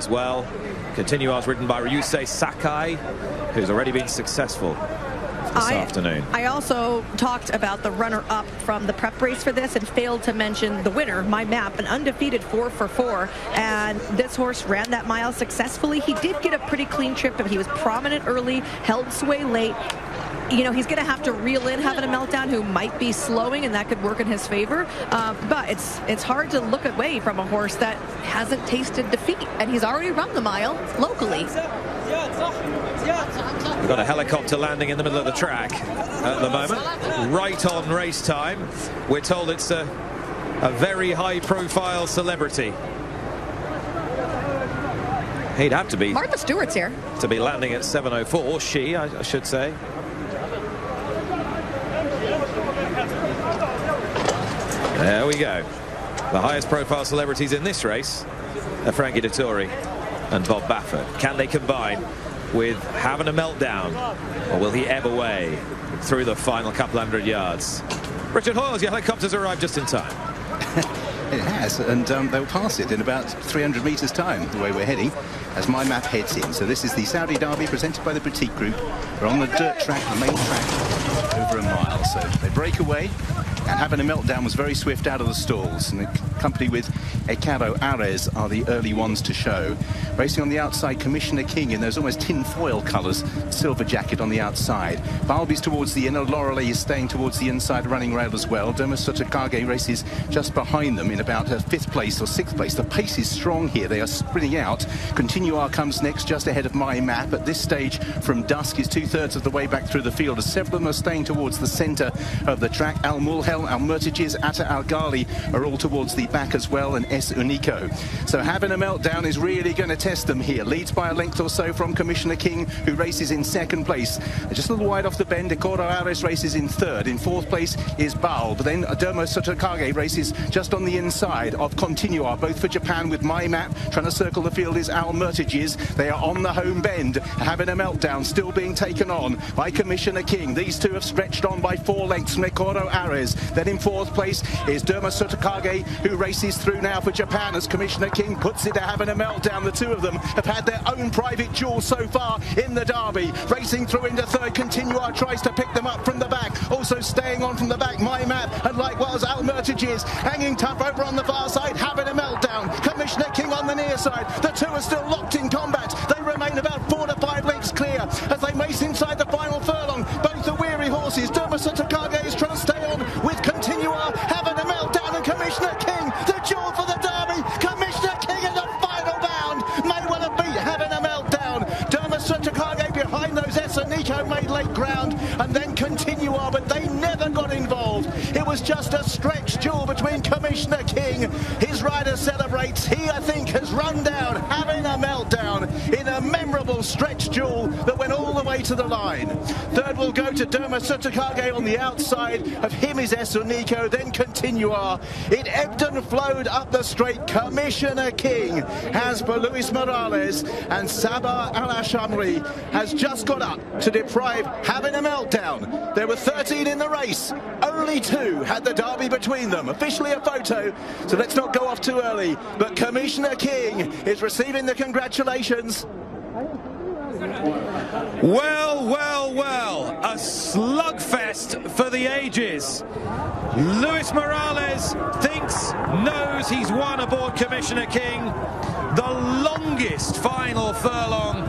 as well. Continuar's ridden by Ryusei Sakai, who's already been successful this afternoon. I also talked about the runner-up from the prep race for this and failed to mention the winner, My Map, an undefeated 4 for 4. And this horse ran that mile successfully. He did get a pretty clean trip, but he was prominent early, held sway late. You know, he's going to have to reel in Having a Meltdown, who might be slowing, and that could work in his favor. But it's hard to look away from a horse that hasn't tasted defeat, and he's already run the mile locally. We've got a helicopter landing in the middle of the track at the moment, right on race time. We're told it's a very high-profile celebrity. He'd have to be. Martha Stewart's here. To be landing at 7:04, or she, I should say. There we go. The highest profile celebrities in this race are Frankie Dettori and Bob Baffert. Can they combine with Having a Meltdown, or will he ebb away through the final couple hundred yards? Richard Hoyles, your helicopter's arrived just in time. It has, and they'll pass it in about 300 metres time, the way we're heading, as My Map heads in. So this is the Saudi Derby presented by the Boutique Group. We're on the dirt track, the main track, over a mile. So they break away, and Having a Meltdown was very swift out of the stalls, and accompanied with Ecaro Ares are the early ones to show. Racing on the outside, Commissioner King in those almost tin foil colours, silver jacket on the outside. Barlby's towards the inner, Lorelei is staying towards the inside running rail as well. Dermis Sotakage races just behind them in about 5th place or 6th place. The pace is strong here, they are sprinting out. Continuar comes next just ahead of My Map. At this stage, from dusk, is 2/3 of the way back through the field, as several of them are staying towards the centre of the track. Al Mulhel, Al Murtages, Atta Al Ghali are all towards the back as well, and S Unico. So Having a Meltdown is really going to test them here. Leads by a length or so from Commissioner King, who races in 2nd place. Just a little wide off the bend, Ecoro Ares races in 3rd. In 4th place is Baal, but then Dermo Sotakage races just on the inside of Continuar, both for Japan with My Map. Trying to circle the field is Al Murtages. They are on the home bend. Having a Meltdown still being taken on by Commissioner King. These two have stretched on by 4 lengths from Ecoro Ares. Then in 4th place is Dermo Sotakage, who races through now for Japan as Commissioner King puts it to Having a Meltdown. The two of them have had their own private duel so far in the Derby. Racing through into 3rd, Continuar tries to pick them up from the back. Also staying on from the back, My Map, and likewise Al Murtages. Hanging tough over on the far side, Having a Meltdown. Commissioner King on the near side. The two are still locked in combat. They remain about 4 to 5 lengths clear as they race inside the final furlong. Both are weary horses. Dermo Sotakage is trying to stay on with Continuar, Having a Meltdown, and Commissioner King. The duel for the Derby. Commissioner King in the final bound. May well have beat Having a Meltdown. Dermo Sotakage behind those S and Nico made late ground, and then Continuar, but they never got involved. It was just a stretch duel between Commissioner King. His rider celebrates. He, I think, has run down Having a Meltdown in a memorable stretch duel that went all the way to the line. 3rd will go to Dermo Sotakage on the outside. Of him is S and Nico, then Continuar. It ebbed and flowed up the straight. Commissioner King has for Luis Morales, and Sabah Al-Ashamri has just got up to deprive Having a Meltdown. There were 13 in the race. Only 2 had the Derby between them. Officially a photo, so let's not go off too early. But Commissioner King is receiving the congratulations. Well, well, well, a slugfest for the ages. Luis Morales knows he's won aboard Commissioner King. The longest final furlong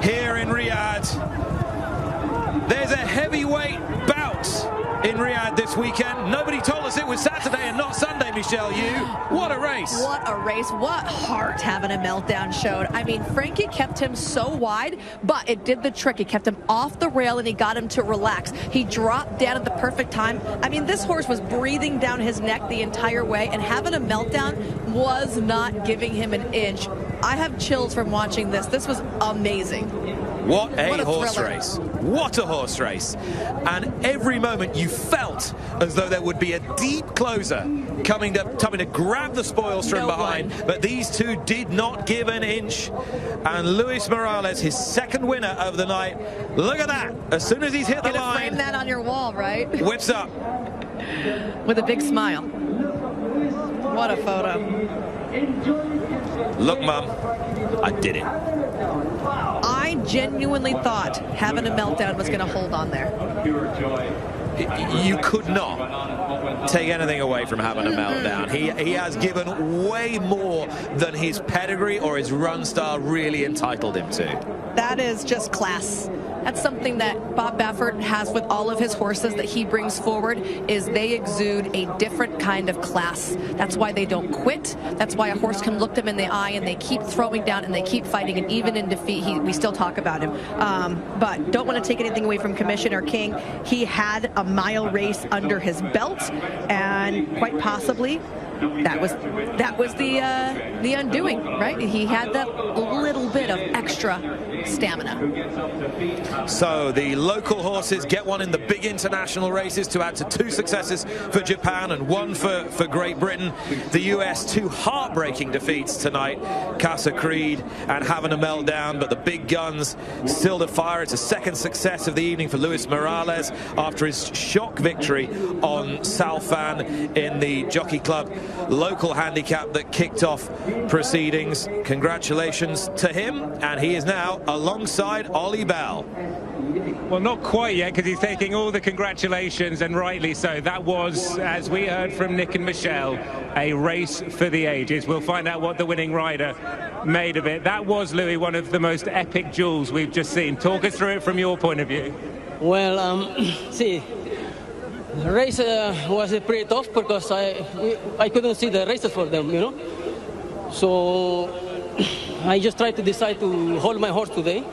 here in Riyadh. There's a heavyweight bout in Riyadh this weekend. Nobody told us it was Saturday and not Sunday, Michelle Yu. What a race. What a race. What heart Having a Meltdown showed. I mean, Frankie kept him so wide, but it did the trick. He kept him off the rail and he got him to relax. He dropped down at the perfect time. I mean, this horse was breathing down his neck the entire way, and Having a Meltdown was not giving him an inch. I have chills from watching this. This was amazing. What a horse race. What a horse race. And every moment you felt as though there would be a deep closer coming to grab the spoils from behind. But these two did not give an inch. And Luis Morales, his 2nd winner of the night. Look at that. As soon as he's hit the line. Frame that on your wall, right? Whips up. With a big smile. What a photo. Look, Mum, I did it. I genuinely thought having a meltdown was going to hold on there. You could not take anything away from having a meltdown. He has given way more than his pedigree or his run style really entitled him to. That is just class. That's something that Bob Baffert has with all of his horses that he brings forward, is they exude a different kind of class. That's why they don't quit. That's why a horse can look them in the eye and they keep throwing down and they keep fighting, and even in defeat, we still talk about him. But don't want to take anything away from Commissioner King. He had a mile race under his belt, and quite possibly that was the undoing, right? He had that little bit of extra stamina. So the local horses get one in the big international races to add to 2 successes for Japan and 1 for Great Britain. The US, 2 heartbreaking defeats tonight, Casa Creed and Having a Meltdown, but the big guns still to fire. It's a 2nd success of the evening for Luis Morales after his shock victory on Salfan in the Jockey Club local handicap that kicked off proceedings. Congratulations to him, and he is now alongside Ollie Bell. Well, not quite yet, because he's taking all the congratulations, and rightly so. That was, as we heard from Nick and Michelle, a race for the ages. We'll find out what the winning rider made of it. That was, Louis, one of the most epic duels we've just seen. Talk us through it from your point of view. Well, see, the race was pretty tough because I couldn't see the races for them, you know. So I just tried to decide to hold my horse today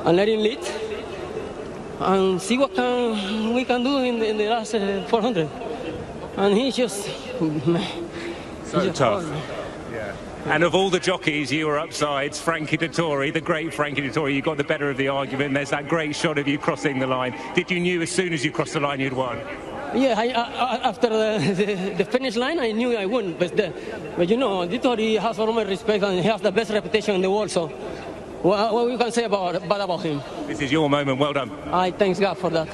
and let him lead and see what we can do in the last 400. And he's just so tough. Yeah. And of all the jockeys, you were upsides. Frankie Dettori, the great Frankie Dettori, you got the better of the argument. There's that great shot of you crossing the line. Did you knew as soon as you crossed the line you'd won? Yeah, after the finish line, I knew I wouldn't. But you know, Dettori has all my respect and he has the best reputation in the world. So what we can say about him? This is your moment. Well done. I thank God for that.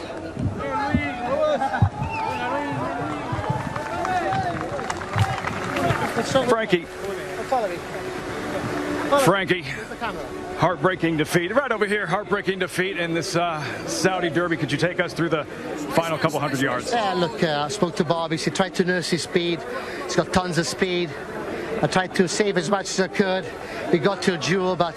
Frankie, heartbreaking defeat. Right over here, heartbreaking defeat in this Saudi Derby. Could you take us through the final couple hundred yards? Yeah, look, I spoke to Bobby. He tried to nurse his speed. He's got tons of speed. I tried to save as much as I could. We got to a duel, but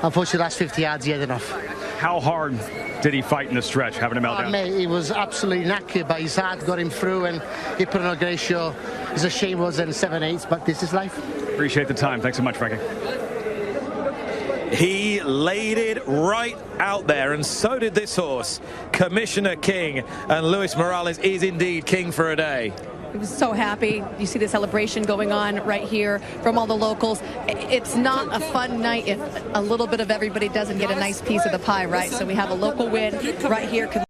unfortunately, the last 50 yards, he had enough. How hard did he fight in the stretch, having a meltdown? Mate, he was absolutely knackered, but his heart got him through, and he put on a great show. It's a shame it wasn't 7/8, but this is life. Appreciate the time. Thanks so much, Frankie. He laid it right out there, and so did this horse. Commissioner King, and Luis Morales is indeed king for a day. He was so happy. You see the celebration going on right here from all the locals. It's not a fun night if a little bit of everybody doesn't get a nice piece of the pie, right? So we have a local win right here.